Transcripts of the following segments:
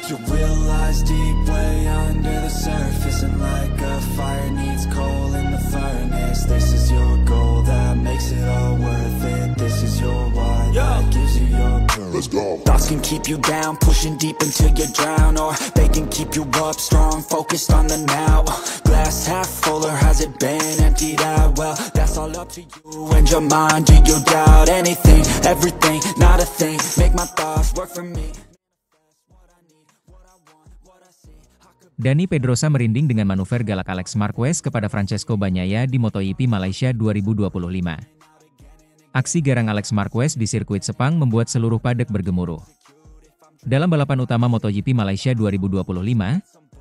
You realize deep way under the surface, and like a fire needs coal in the furnace. This is your goal that makes it all worth it. This is your why that gives you your purpose. Let's go. Thoughts can keep you down, pushing deep until you drown, or they can keep you up strong, focused on the now. Glass half full, or has it been emptied out? Well, that's all up to you and your mind. Do you doubt anything, everything, not a thing? Make my thoughts work for me. Dani Pedrosa merinding dengan manuver galak Alex Marquez kepada Francesco Bagnaia di MotoGP Malaysia 2025. Aksi garang Alex Marquez di sirkuit Sepang membuat seluruh paddock bergemuruh. Dalam balapan utama MotoGP Malaysia 2025,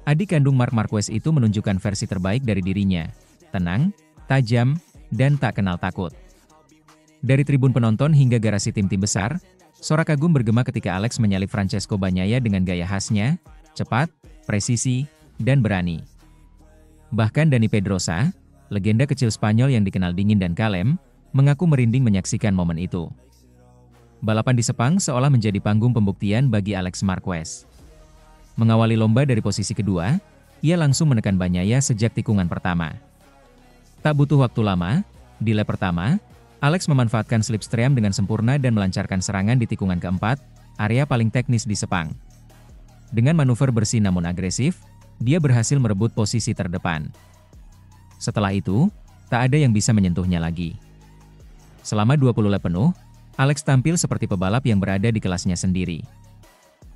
adik kandung Marc Marquez itu menunjukkan versi terbaik dari dirinya, tenang, tajam, dan tak kenal takut. Dari tribun penonton hingga garasi tim-tim besar, sorak kagum bergema ketika Alex menyalip Francesco Bagnaia dengan gaya khasnya, cepat, presisi, dan berani. Bahkan Dani Pedrosa, legenda kecil Spanyol yang dikenal dingin dan kalem, mengaku merinding menyaksikan momen itu. Balapan di Sepang seolah menjadi panggung pembuktian bagi Alex Marquez. Mengawali lomba dari posisi kedua, ia langsung menekan Bagnaia sejak tikungan pertama. Tak butuh waktu lama, di lap pertama, Alex memanfaatkan slipstream dengan sempurna dan melancarkan serangan di tikungan keempat, area paling teknis di Sepang. Dengan manuver bersih namun agresif, dia berhasil merebut posisi terdepan. Setelah itu, tak ada yang bisa menyentuhnya lagi. Selama 20 lap penuh, Alex tampil seperti pebalap yang berada di kelasnya sendiri.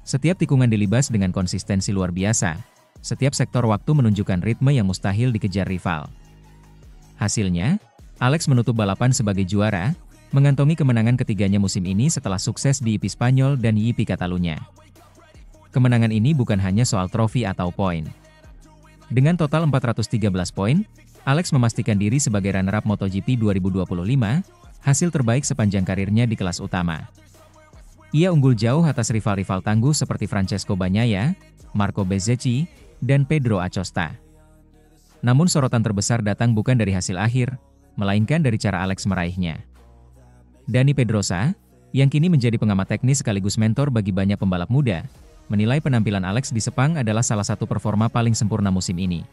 Setiap tikungan dilibas dengan konsistensi luar biasa, setiap sektor waktu menunjukkan ritme yang mustahil dikejar rival. Hasilnya, Alex menutup balapan sebagai juara, mengantongi kemenangan ketiganya musim ini setelah sukses di GP Spanyol dan GP Catalunya. Kemenangan ini bukan hanya soal trofi atau poin. Dengan total 413 poin, Alex memastikan diri sebagai runner-up MotoGP 2025, hasil terbaik sepanjang karirnya di kelas utama. Ia unggul jauh atas rival-rival tangguh seperti Francesco Bagnaia, Marco Bezzecchi, dan Pedro Acosta. Namun sorotan terbesar datang bukan dari hasil akhir, melainkan dari cara Alex meraihnya. Dani Pedrosa, yang kini menjadi pengamat teknis sekaligus mentor bagi banyak pembalap muda, menilai penampilan Alex di Sepang adalah salah satu performa paling sempurna musim ini.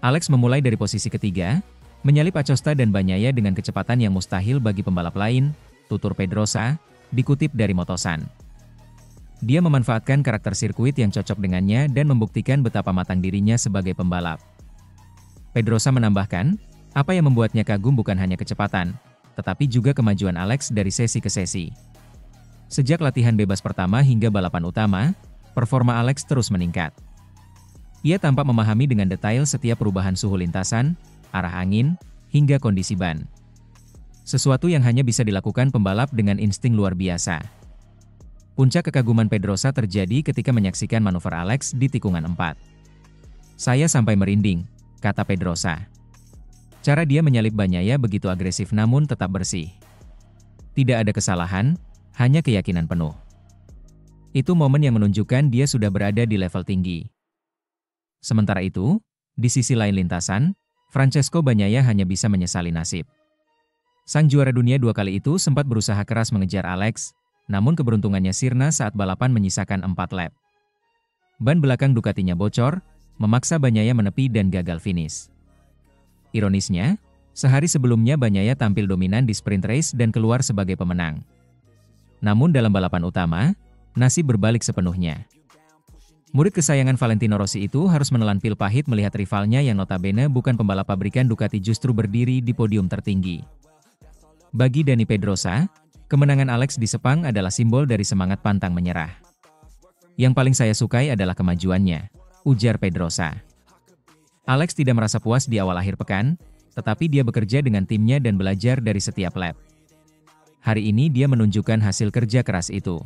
Alex memulai dari posisi ketiga, menyalip Acosta dan Bagnaia dengan kecepatan yang mustahil bagi pembalap lain, tutur Pedrosa, dikutip dari Motosan. Dia memanfaatkan karakter sirkuit yang cocok dengannya dan membuktikan betapa matang dirinya sebagai pembalap. Pedrosa menambahkan, apa yang membuatnya kagum bukan hanya kecepatan, tetapi juga kemajuan Alex dari sesi ke sesi. Sejak latihan bebas pertama hingga balapan utama, performa Alex terus meningkat. Ia tampak memahami dengan detail setiap perubahan suhu lintasan, arah angin, hingga kondisi ban. Sesuatu yang hanya bisa dilakukan pembalap dengan insting luar biasa. Puncak kekaguman Pedrosa terjadi ketika menyaksikan manuver Alex di tikungan 4. Saya sampai merinding, kata Pedrosa. Cara dia menyalip Bagnaia begitu agresif namun tetap bersih. Tidak ada kesalahan, hanya keyakinan penuh. Itu momen yang menunjukkan dia sudah berada di level tinggi. Sementara itu, di sisi lain lintasan, Francesco Bagnaia hanya bisa menyesali nasib. Sang juara dunia 2 kali itu sempat berusaha keras mengejar Alex, namun keberuntungannya sirna saat balapan menyisakan 4 lap. Ban belakang Ducatinya bocor, memaksa Bagnaia menepi dan gagal finish. Ironisnya, sehari sebelumnya Bagnaia tampil dominan di sprint race dan keluar sebagai pemenang. Namun dalam balapan utama, nasib berbalik sepenuhnya. Murid kesayangan Valentino Rossi itu harus menelan pil pahit melihat rivalnya yang notabene bukan pembalap pabrikan Ducati justru berdiri di podium tertinggi. Bagi Dani Pedrosa, kemenangan Alex di Sepang adalah simbol dari semangat pantang menyerah. Yang paling saya sukai adalah kemajuannya, ujar Pedrosa. Alex tidak merasa puas di awal akhir pekan, tetapi dia bekerja dengan timnya dan belajar dari setiap lap. Hari ini dia menunjukkan hasil kerja keras itu.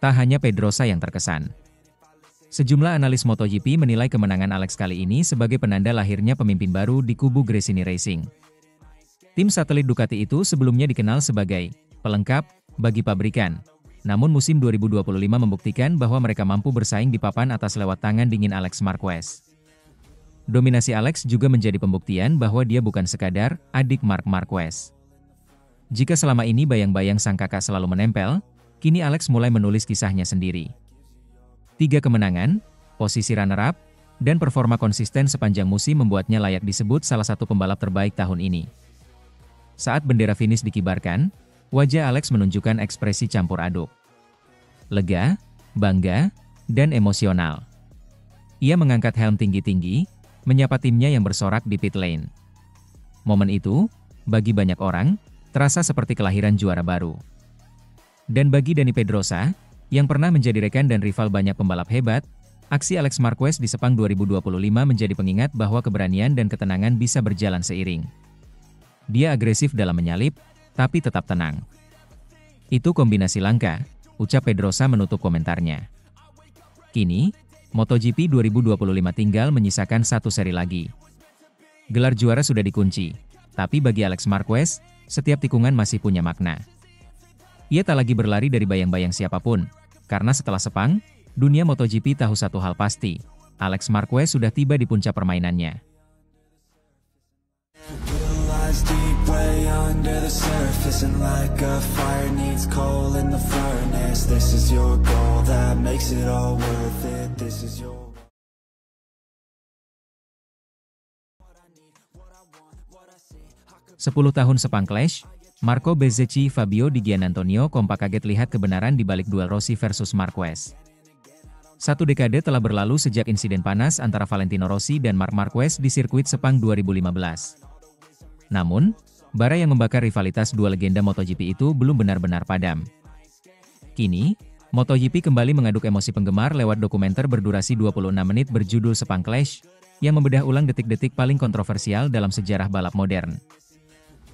Tak hanya Pedrosa yang terkesan. Sejumlah analis MotoGP menilai kemenangan Alex kali ini sebagai penanda lahirnya pemimpin baru di kubu Gresini Racing. Tim satelit Ducati itu sebelumnya dikenal sebagai pelengkap bagi pabrikan. Namun musim 2025 membuktikan bahwa mereka mampu bersaing di papan atas lewat tangan dingin Alex Marquez. Dominasi Alex juga menjadi pembuktian bahwa dia bukan sekadar adik Marc Marquez. Jika selama ini bayang-bayang sang kakak selalu menempel, kini Alex mulai menulis kisahnya sendiri. 3 kemenangan, posisi runner-up, dan performa konsisten sepanjang musim membuatnya layak disebut salah satu pembalap terbaik tahun ini. Saat bendera finish dikibarkan, wajah Alex menunjukkan ekspresi campur aduk. Lega, bangga, dan emosional. Ia mengangkat helm tinggi-tinggi, menyapa timnya yang bersorak di pit lane. Momen itu, bagi banyak orang, terasa seperti kelahiran juara baru. Dan bagi Dani Pedrosa, yang pernah menjadi rekan dan rival banyak pembalap hebat, aksi Alex Marquez di Sepang 2025 menjadi pengingat bahwa keberanian dan ketenangan bisa berjalan seiring. Dia agresif dalam menyalip, tapi tetap tenang. Itu kombinasi langka, ucap Pedrosa menutup komentarnya. Kini, MotoGP 2025 tinggal menyisakan satu seri lagi. Gelar juara sudah dikunci, tapi bagi Alex Marquez, setiap tikungan masih punya makna. Ia tak lagi berlari dari bayang-bayang siapapun, karena setelah Sepang, dunia MotoGP tahu satu hal pasti, Alex Marquez sudah tiba di puncak permainannya. Sepuluh tahun Sepang Clash, Marco Bezzecchi Fabio Di Giannantonio kompak kaget lihat kebenaran di balik duel Rossi versus Marquez. Satu dekade telah berlalu sejak insiden panas antara Valentino Rossi dan Marc Marquez di sirkuit Sepang 2015. Namun, bara yang membakar rivalitas dua legenda MotoGP itu belum benar-benar padam. Kini, MotoGP kembali mengaduk emosi penggemar lewat dokumenter berdurasi 26 menit berjudul Sepang Clash, yang membedah ulang detik-detik paling kontroversial dalam sejarah balap modern.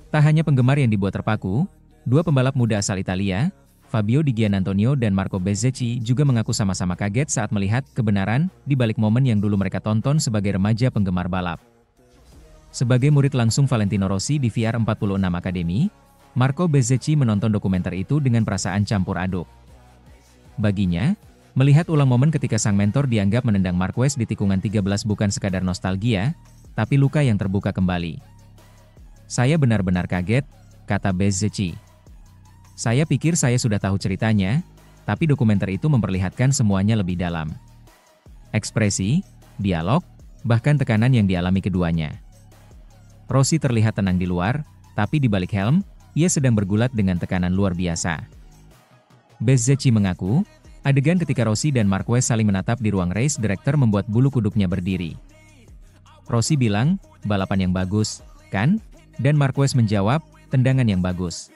Tak hanya penggemar yang dibuat terpaku, dua pembalap muda asal Italia, Fabio Di Giannantonio dan Marco Bezzecchi juga mengaku sama-sama kaget saat melihat kebenaran di balik momen yang dulu mereka tonton sebagai remaja penggemar balap. Sebagai murid langsung Valentino Rossi di VR46 Academy, Marco Bezzecchi menonton dokumenter itu dengan perasaan campur aduk. Baginya, melihat ulang momen ketika sang mentor dianggap menendang Marquez di tikungan 13 bukan sekadar nostalgia, tapi luka yang terbuka kembali. Saya benar-benar kaget, kata Bezzecchi. Saya pikir saya sudah tahu ceritanya, tapi dokumenter itu memperlihatkan semuanya lebih dalam. Ekspresi, dialog, bahkan tekanan yang dialami keduanya. Rossi terlihat tenang di luar, tapi di balik helm, ia sedang bergulat dengan tekanan luar biasa. Bezzecchi mengaku, adegan ketika Rossi dan Marquez saling menatap di ruang race director membuat bulu kuduknya berdiri. Rossi bilang, balapan yang bagus, kan? Dan Marquez menjawab, tendangan yang bagus.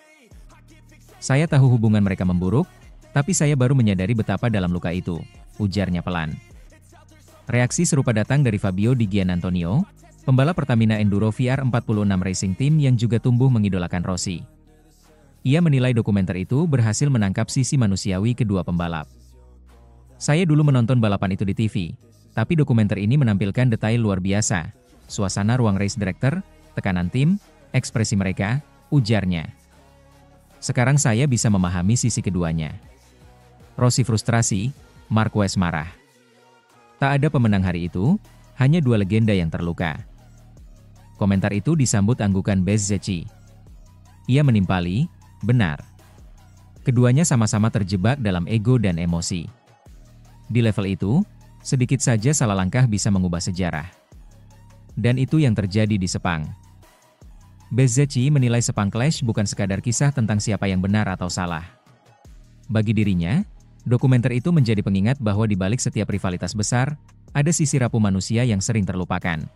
Saya tahu hubungan mereka memburuk, tapi saya baru menyadari betapa dalam luka itu, ujarnya pelan. Reaksi serupa datang dari Fabio Di Giannantonio, pembalap Pertamina Enduro VR46 Racing Team yang juga tumbuh mengidolakan Rossi. Ia menilai dokumenter itu berhasil menangkap sisi manusiawi kedua pembalap. Saya dulu menonton balapan itu di TV, tapi dokumenter ini menampilkan detail luar biasa, suasana ruang race director, tekanan tim, ekspresi mereka, ujarnya. Sekarang saya bisa memahami sisi keduanya. Rossi frustrasi, Marquez marah. Tak ada pemenang hari itu, hanya dua legenda yang terluka. Komentar itu disambut anggukan Bezzecchi. Ia menimpali, benar. Keduanya sama-sama terjebak dalam ego dan emosi. Di level itu, sedikit saja salah langkah bisa mengubah sejarah. Dan itu yang terjadi di Sepang. Bezzecchi menilai Sepang Clash bukan sekadar kisah tentang siapa yang benar atau salah. Bagi dirinya, dokumenter itu menjadi pengingat bahwa di balik setiap rivalitas besar, ada sisi rapuh manusia yang sering terlupakan.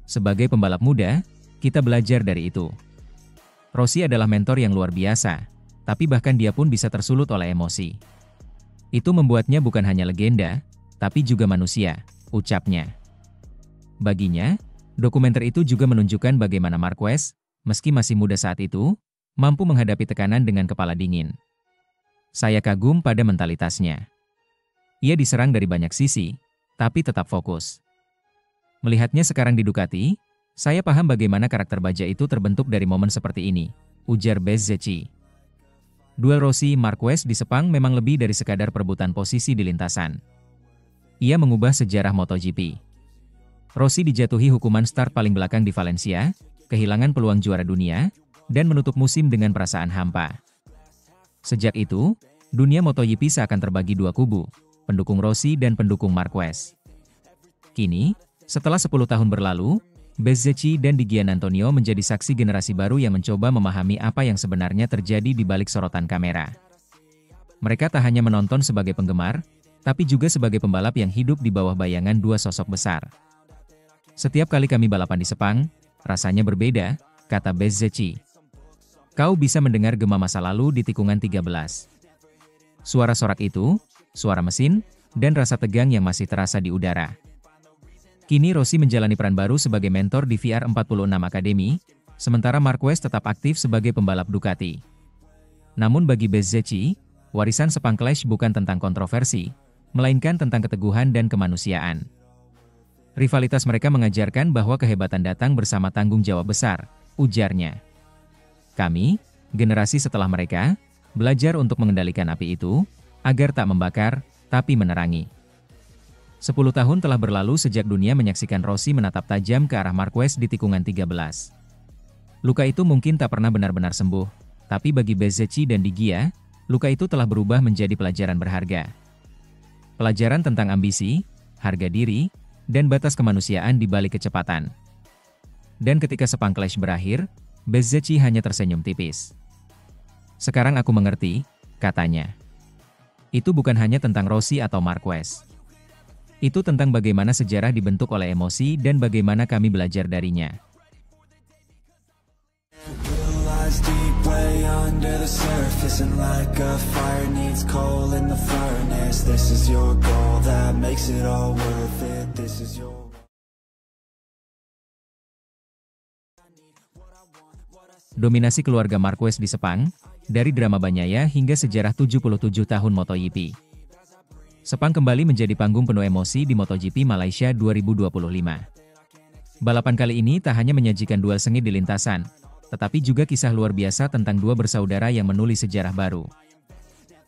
Sebagai pembalap muda, kita belajar dari itu. Rossi adalah mentor yang luar biasa, tapi bahkan dia pun bisa tersulut oleh emosi. Itu membuatnya bukan hanya legenda, tapi juga manusia, ucapnya. Baginya, dokumenter itu juga menunjukkan bagaimana Marquez, meski masih muda saat itu, mampu menghadapi tekanan dengan kepala dingin. Saya kagum pada mentalitasnya. Ia diserang dari banyak sisi, tapi tetap fokus. Melihatnya sekarang di Ducati, saya paham bagaimana karakter baja itu terbentuk dari momen seperti ini, ujar Bezzecchi. Duel Rossi-Marquez di Sepang memang lebih dari sekadar perebutan posisi di lintasan. Ia mengubah sejarah MotoGP. Rossi dijatuhi hukuman start paling belakang di Valencia, kehilangan peluang juara dunia, dan menutup musim dengan perasaan hampa. Sejak itu, dunia MotoGP seakan terbagi dua kubu, pendukung Rossi dan pendukung Marquez. Kini, setelah 10 tahun berlalu, Bezzecchi dan Di Giannantonio menjadi saksi generasi baru yang mencoba memahami apa yang sebenarnya terjadi di balik sorotan kamera. Mereka tak hanya menonton sebagai penggemar, tapi juga sebagai pembalap yang hidup di bawah bayangan dua sosok besar. "Setiap kali kami balapan di Sepang, rasanya berbeda," kata Bezzecchi. "Kau bisa mendengar gema masa lalu di tikungan 13. Suara sorak itu, suara mesin, dan rasa tegang yang masih terasa di udara." Kini Rossi menjalani peran baru sebagai mentor di VR46 Academy, sementara Marquez tetap aktif sebagai pembalap Ducati. Namun bagi Bezzecchi, warisan Sepang Clash bukan tentang kontroversi, melainkan tentang keteguhan dan kemanusiaan. "Rivalitas mereka mengajarkan bahwa kehebatan datang bersama tanggung jawab besar," ujarnya. "Kami, generasi setelah mereka, belajar untuk mengendalikan api itu, agar tak membakar, tapi menerangi." 10 tahun telah berlalu sejak dunia menyaksikan Rossi menatap tajam ke arah Marquez di tikungan 13. Luka itu mungkin tak pernah benar-benar sembuh, tapi bagi Bezzecchi dan Di Gia, luka itu telah berubah menjadi pelajaran berharga. Pelajaran tentang ambisi, harga diri, dan batas kemanusiaan di balik kecepatan. Dan ketika Sepang Clash berakhir, Bezzecchi hanya tersenyum tipis. "Sekarang aku mengerti," katanya. "Itu bukan hanya tentang Rossi atau Marquez. Itu tentang bagaimana sejarah dibentuk oleh emosi dan bagaimana kami belajar darinya." Dominasi keluarga Marquez di Sepang, dari drama Bagnaia hingga sejarah 77 tahun MotoGP. Sepang kembali menjadi panggung penuh emosi di MotoGP Malaysia 2025. Balapan kali ini tak hanya menyajikan duel sengit di lintasan, tetapi juga kisah luar biasa tentang dua bersaudara yang menulis sejarah baru.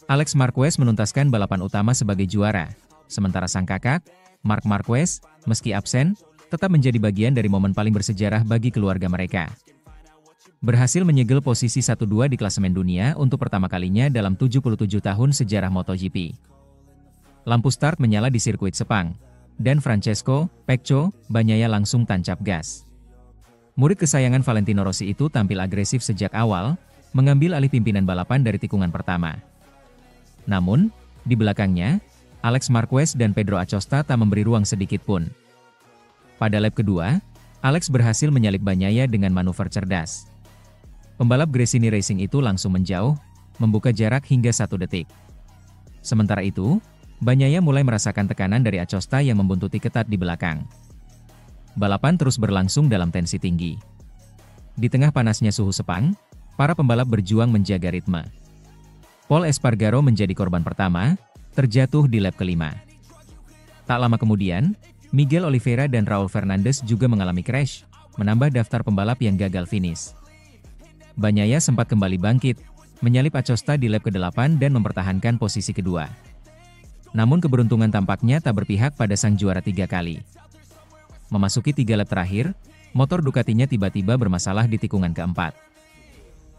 Alex Marquez menuntaskan balapan utama sebagai juara, sementara sang kakak, Marc Marquez, meski absen, tetap menjadi bagian dari momen paling bersejarah bagi keluarga mereka. Berhasil menyegel posisi 1-2 di klasemen dunia untuk pertama kalinya dalam 77 tahun sejarah MotoGP. Lampu start menyala di sirkuit Sepang, dan Francesco "Pecco" Bagnaia langsung tancap gas. Murid kesayangan Valentino Rossi itu tampil agresif sejak awal, mengambil alih pimpinan balapan dari tikungan pertama. Namun, di belakangnya, Alex Marquez dan Pedro Acosta tak memberi ruang sedikit pun. Pada lap kedua, Alex berhasil menyalip Bagnaia dengan manuver cerdas. Pembalap Gresini Racing itu langsung menjauh, membuka jarak hingga 1 detik. Sementara itu, Bagnaia mulai merasakan tekanan dari Acosta yang membuntuti ketat di belakang. Balapan terus berlangsung dalam tensi tinggi. Di tengah panasnya suhu Sepang, para pembalap berjuang menjaga ritme. Pol Espargaro menjadi korban pertama, terjatuh di lap kelima. Tak lama kemudian, Miguel Oliveira dan Raul Fernandez juga mengalami crash, menambah daftar pembalap yang gagal finish. Bagnaia sempat kembali bangkit, menyalip Acosta di lap ke-8 dan mempertahankan posisi kedua. Namun keberuntungan tampaknya tak berpihak pada sang juara 3 kali. Memasuki 3 lap terakhir, motor Ducatinya tiba-tiba bermasalah di tikungan keempat.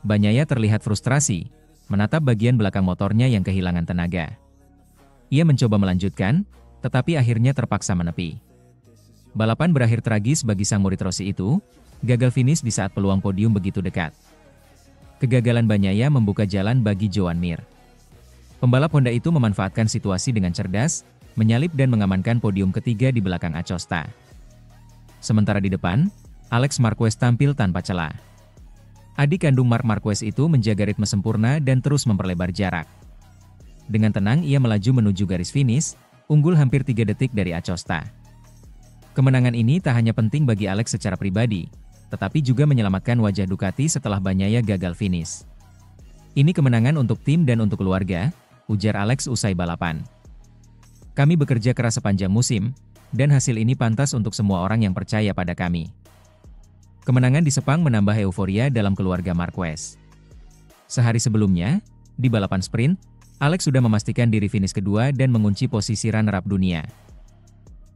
Bagnaia terlihat frustrasi, menatap bagian belakang motornya yang kehilangan tenaga. Ia mencoba melanjutkan, tetapi akhirnya terpaksa menepi. Balapan berakhir tragis bagi sang murid Rossi itu, gagal finish di saat peluang podium begitu dekat. Kegagalan Bagnaia membuka jalan bagi Joan Mir. Pembalap Honda itu memanfaatkan situasi dengan cerdas, menyalip dan mengamankan podium ketiga di belakang Acosta. Sementara di depan, Alex Marquez tampil tanpa celah. Adik kandung Marc Marquez itu menjaga ritme sempurna dan terus memperlebar jarak. Dengan tenang ia melaju menuju garis finish, unggul hampir 3 detik dari Acosta. Kemenangan ini tak hanya penting bagi Alex secara pribadi, tetapi juga menyelamatkan wajah Ducati setelah Bagnaia gagal finish. "Ini kemenangan untuk tim dan untuk keluarga," ujar Alex usai balapan. "Kami bekerja keras sepanjang musim, dan hasil ini pantas untuk semua orang yang percaya pada kami." Kemenangan di Sepang menambah euforia dalam keluarga Marquez. Sehari sebelumnya, di balapan sprint, Alex sudah memastikan diri finish kedua dan mengunci posisi runner-up dunia.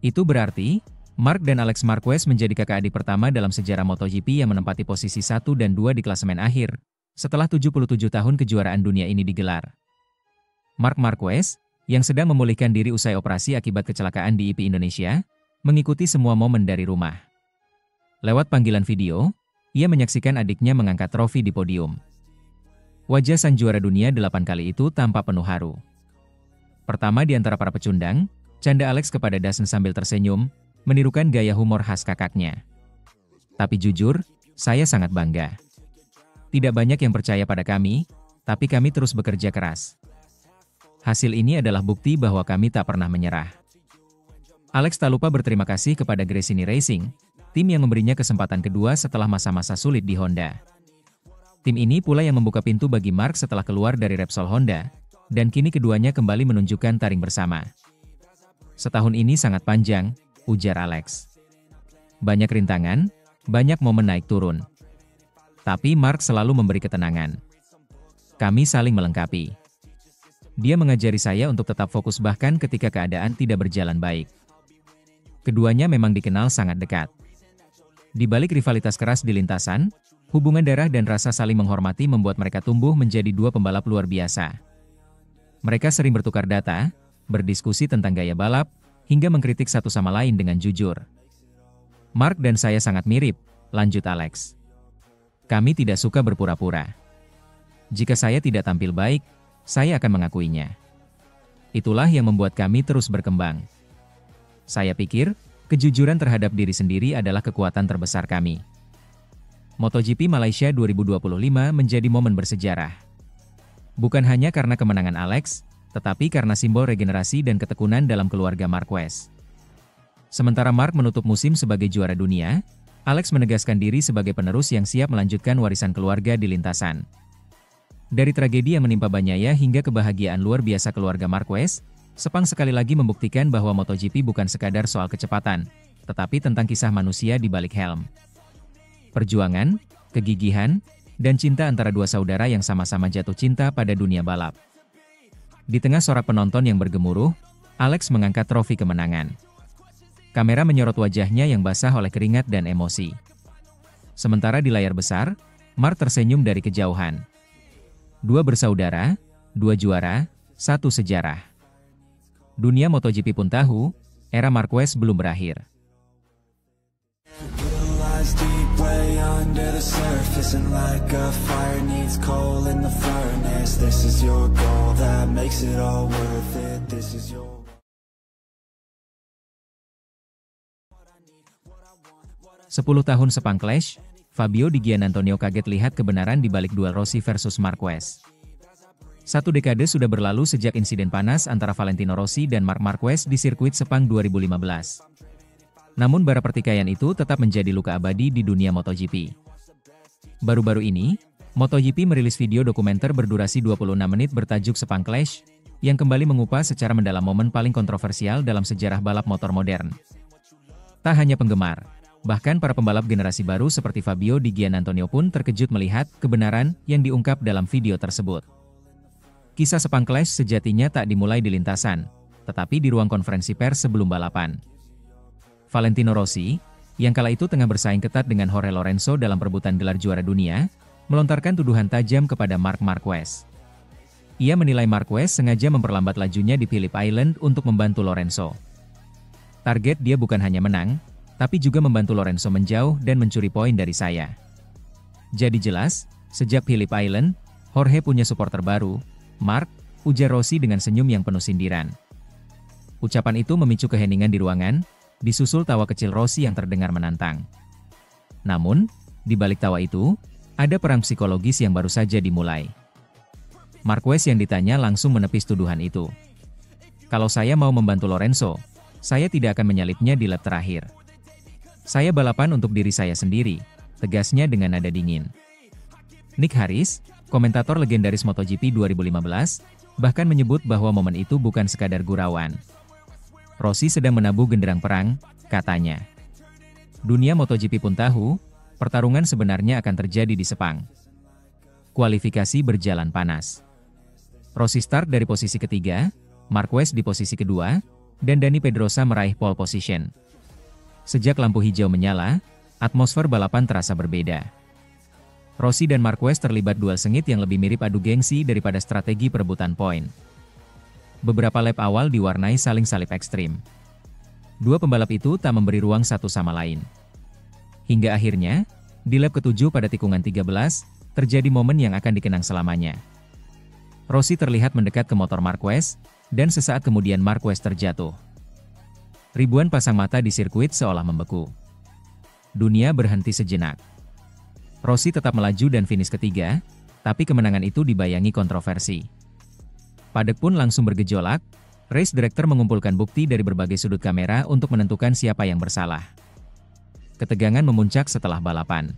Itu berarti, Marc dan Alex Marquez menjadi kakak adik pertama dalam sejarah MotoGP yang menempati posisi 1 dan 2 di klasemen akhir, setelah 77 tahun kejuaraan dunia ini digelar. Marc Marquez, yang sedang memulihkan diri usai operasi akibat kecelakaan di IP Indonesia, mengikuti semua momen dari rumah. Lewat panggilan video, ia menyaksikan adiknya mengangkat trofi di podium. Wajah sang juara dunia 8 kali itu tampak penuh haru. Pertama di antara para pecundang, canda Alex kepada Dustin sambil tersenyum, menirukan gaya humor khas kakaknya. Tapi jujur, saya sangat bangga. Tidak banyak yang percaya pada kami, tapi kami terus bekerja keras. Hasil ini adalah bukti bahwa kami tak pernah menyerah. Alex tak lupa berterima kasih kepada Gresini Racing, tim yang memberinya kesempatan kedua setelah masa-masa sulit di Honda. Tim ini pula yang membuka pintu bagi Mark setelah keluar dari Repsol Honda, dan kini keduanya kembali menunjukkan taring bersama. Setahun ini sangat panjang, ujar Alex. Banyak rintangan, banyak momen naik turun. Tapi Mark selalu memberi ketenangan. Kami saling melengkapi. Dia mengajari saya untuk tetap fokus bahkan ketika keadaan tidak berjalan baik. Keduanya memang dikenal sangat dekat. Di balik rivalitas keras di lintasan, hubungan darah dan rasa saling menghormati membuat mereka tumbuh menjadi dua pembalap luar biasa. Mereka sering bertukar data, berdiskusi tentang gaya balap, hingga mengkritik satu sama lain dengan jujur. Mark dan saya sangat mirip, lanjut Alex. Kami tidak suka berpura-pura. Jika saya tidak tampil baik, saya akan mengakuinya. Itulah yang membuat kami terus berkembang. Saya pikir, kejujuran terhadap diri sendiri adalah kekuatan terbesar kami. MotoGP Malaysia 2025 menjadi momen bersejarah. Bukan hanya karena kemenangan Alex, tetapi karena simbol regenerasi dan ketekunan dalam keluarga Marquez. Sementara Mark menutup musim sebagai juara dunia, Alex menegaskan diri sebagai penerus yang siap melanjutkan warisan keluarga di lintasan. Dari tragedi yang menimpa Bagnaia hingga kebahagiaan luar biasa keluarga Marquez, Sepang sekali lagi membuktikan bahwa MotoGP bukan sekadar soal kecepatan, tetapi tentang kisah manusia di balik helm. Perjuangan, kegigihan, dan cinta antara dua saudara yang sama-sama jatuh cinta pada dunia balap. Di tengah sorak penonton yang bergemuruh, Alex mengangkat trofi kemenangan. Kamera menyorot wajahnya yang basah oleh keringat dan emosi. Sementara di layar besar, Mark tersenyum dari kejauhan. Dua bersaudara, dua juara, satu sejarah. Dunia MotoGP pun tahu, era Marquez belum berakhir. Sepuluh tahun Sepang Clash, Fabio Di Giannantonio kaget lihat kebenaran di balik duel Rossi versus Marquez. Satu dekade sudah berlalu sejak insiden panas antara Valentino Rossi dan Marc Marquez di sirkuit Sepang 2015. Namun bara pertikaian itu tetap menjadi luka abadi di dunia MotoGP. Baru-baru ini, MotoGP merilis video dokumenter berdurasi 26 menit bertajuk Sepang Clash, yang kembali mengupas secara mendalam momen paling kontroversial dalam sejarah balap motor modern. Tak hanya penggemar, bahkan para pembalap generasi baru seperti Fabio Di Giannantonio pun terkejut melihat kebenaran yang diungkap dalam video tersebut. Kisah Sepang Clash sejatinya tak dimulai di lintasan, tetapi di ruang konferensi pers sebelum balapan. Valentino Rossi, yang kala itu tengah bersaing ketat dengan Jorge Lorenzo dalam perebutan gelar juara dunia, melontarkan tuduhan tajam kepada Marc Marquez. Ia menilai Marquez sengaja memperlambat lajunya di Phillip Island untuk membantu Lorenzo. Target dia bukan hanya menang, tapi juga membantu Lorenzo menjauh dan mencuri poin dari saya. Jadi jelas, sejak Phillip Island, Jorge punya supporter baru, Marc, ujar Rossi dengan senyum yang penuh sindiran. Ucapan itu memicu keheningan di ruangan, disusul tawa kecil Rossi yang terdengar menantang. Namun, di balik tawa itu, ada perang psikologis yang baru saja dimulai. Marquez yang ditanya langsung menepis tuduhan itu. Kalau saya mau membantu Lorenzo, saya tidak akan menyalipnya di lap terakhir. Saya balapan untuk diri saya sendiri, tegasnya dengan nada dingin. Nick Harris, komentator legendaris MotoGP 2015, bahkan menyebut bahwa momen itu bukan sekadar gurauan. Rossi sedang menabuh genderang perang, katanya. Dunia MotoGP pun tahu, pertarungan sebenarnya akan terjadi di Sepang. Kualifikasi berjalan panas. Rossi start dari posisi ketiga, Marquez di posisi kedua, dan Dani Pedrosa meraih pole position. Sejak lampu hijau menyala, atmosfer balapan terasa berbeda. Rossi dan Marquez terlibat duel sengit yang lebih mirip adu gengsi daripada strategi perebutan poin. Beberapa lap awal diwarnai saling salib ekstrim. Dua pembalap itu tak memberi ruang satu sama lain. Hingga akhirnya, di lap ke-7 pada tikungan 13, terjadi momen yang akan dikenang selamanya. Rossi terlihat mendekat ke motor Marquez, dan sesaat kemudian Marquez terjatuh. Ribuan pasang mata di sirkuit seolah membeku. Dunia berhenti sejenak. Rossi tetap melaju dan finish ketiga, tapi kemenangan itu dibayangi kontroversi. Paddock pun langsung bergejolak, race director mengumpulkan bukti dari berbagai sudut kamera untuk menentukan siapa yang bersalah. Ketegangan memuncak setelah balapan.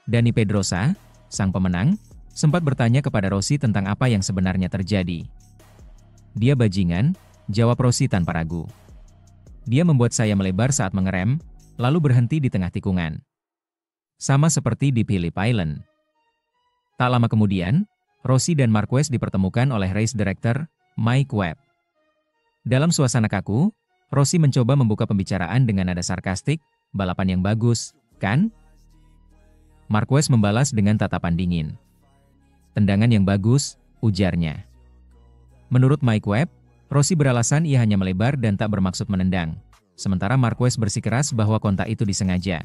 Dani Pedrosa, sang pemenang, sempat bertanya kepada Rossi tentang apa yang sebenarnya terjadi. "Dia bajingan," jawab Rossi tanpa ragu. "Dia membuat saya melebar saat mengerem, lalu berhenti di tengah tikungan. Sama seperti di Phillip Island." Tak lama kemudian, Rossi dan Marquez dipertemukan oleh race director, Mike Webb. Dalam suasana kaku, Rossi mencoba membuka pembicaraan dengan nada sarkastik, "Balapan yang bagus, kan?" Marquez membalas dengan tatapan dingin. "Tendangan yang bagus," ujarnya. Menurut Mike Webb, Rossi beralasan ia hanya melebar dan tak bermaksud menendang, sementara Marquez bersikeras bahwa kontak itu disengaja.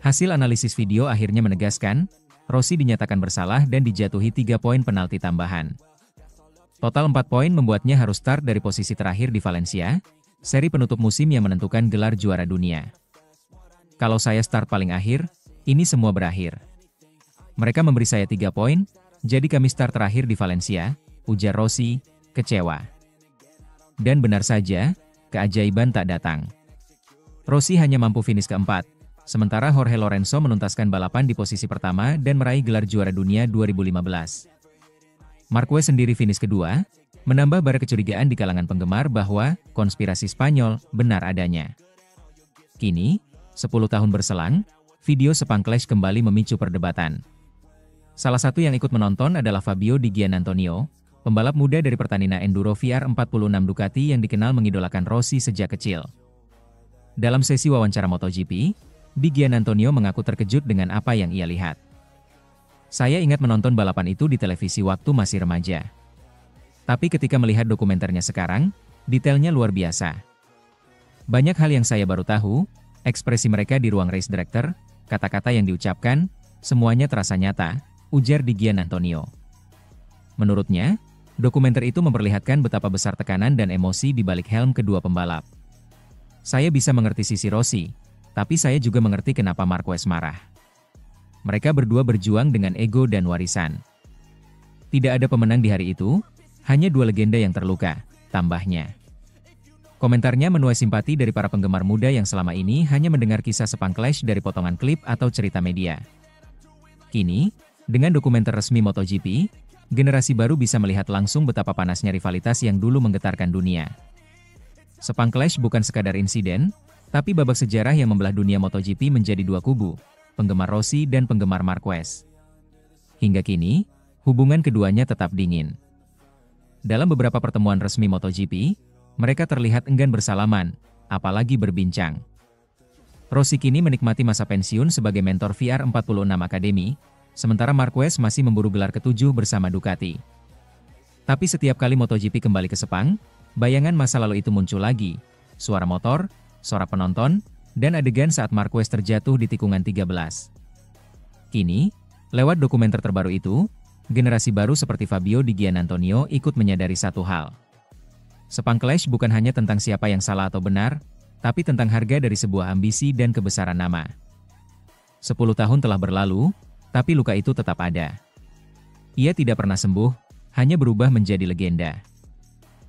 Hasil analisis video akhirnya menegaskan, Rossi dinyatakan bersalah dan dijatuhi 3 poin penalti tambahan. Total 4 poin membuatnya harus start dari posisi terakhir di Valencia, seri penutup musim yang menentukan gelar juara dunia. "Kalau saya start paling akhir, ini semua berakhir. Mereka memberi saya 3 poin, jadi kami start terakhir di Valencia," ujar Rossi, kecewa. Dan benar saja, keajaiban tak datang. Rossi hanya mampu finish keempat, sementara Jorge Lorenzo menuntaskan balapan di posisi pertama dan meraih gelar juara dunia 2015. Marquez sendiri finish kedua, menambah bara kecurigaan di kalangan penggemar bahwa konspirasi Spanyol benar adanya. Kini, 10 tahun berselang, video Sepang Clash kembali memicu perdebatan. Salah satu yang ikut menonton adalah Fabio Di Giannantonio, pembalap muda dari Pertamina Enduro VR46 Ducati yang dikenal mengidolakan Rossi sejak kecil. Dalam sesi wawancara MotoGP, Di Giannantonio mengaku terkejut dengan apa yang ia lihat. "Saya ingat menonton balapan itu di televisi waktu masih remaja. Tapi ketika melihat dokumenternya sekarang, detailnya luar biasa. Banyak hal yang saya baru tahu, ekspresi mereka di ruang race director, kata-kata yang diucapkan, semuanya terasa nyata," ujar Di Giannantonio. Menurutnya, dokumenter itu memperlihatkan betapa besar tekanan dan emosi di balik helm kedua pembalap. "Saya bisa mengerti sisi Rossi, tapi saya juga mengerti kenapa Marquez marah. Mereka berdua berjuang dengan ego dan warisan. Tidak ada pemenang di hari itu, hanya 2 legenda yang terluka," tambahnya. Komentarnya menuai simpati dari para penggemar muda yang selama ini hanya mendengar kisah Sepang Clash dari potongan klip atau cerita media. Kini, dengan dokumenter resmi MotoGP, generasi baru bisa melihat langsung betapa panasnya rivalitas yang dulu menggetarkan dunia. Sepang Clash bukan sekadar insiden, tapi babak sejarah yang membelah dunia MotoGP menjadi 2 kubu, penggemar Rossi dan penggemar Marquez. Hingga kini, hubungan keduanya tetap dingin. Dalam beberapa pertemuan resmi MotoGP, mereka terlihat enggan bersalaman, apalagi berbincang. Rossi kini menikmati masa pensiun sebagai mentor VR46 Academy, sementara Marquez masih memburu gelar ke-7 bersama Ducati. Tapi setiap kali MotoGP kembali ke Sepang, bayangan masa lalu itu muncul lagi, suara motor, suara penonton, dan adegan saat Marquez terjatuh di tikungan 13. Kini, lewat dokumenter terbaru itu, generasi baru seperti Fabio Di Giannantonio ikut menyadari satu hal. Sepang Clash bukan hanya tentang siapa yang salah atau benar, tapi tentang harga dari sebuah ambisi dan kebesaran nama. 10 tahun telah berlalu, tapi luka itu tetap ada. Ia tidak pernah sembuh, hanya berubah menjadi legenda.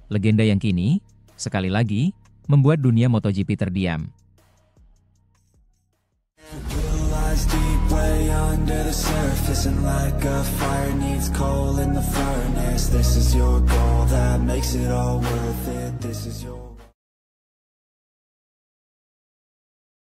Legenda yang kini, sekali lagi, membuat dunia MotoGP terdiam. Deep way under the surface, and like a fire needs coal in the furnace. This is your goal that makes it all worth it. This is your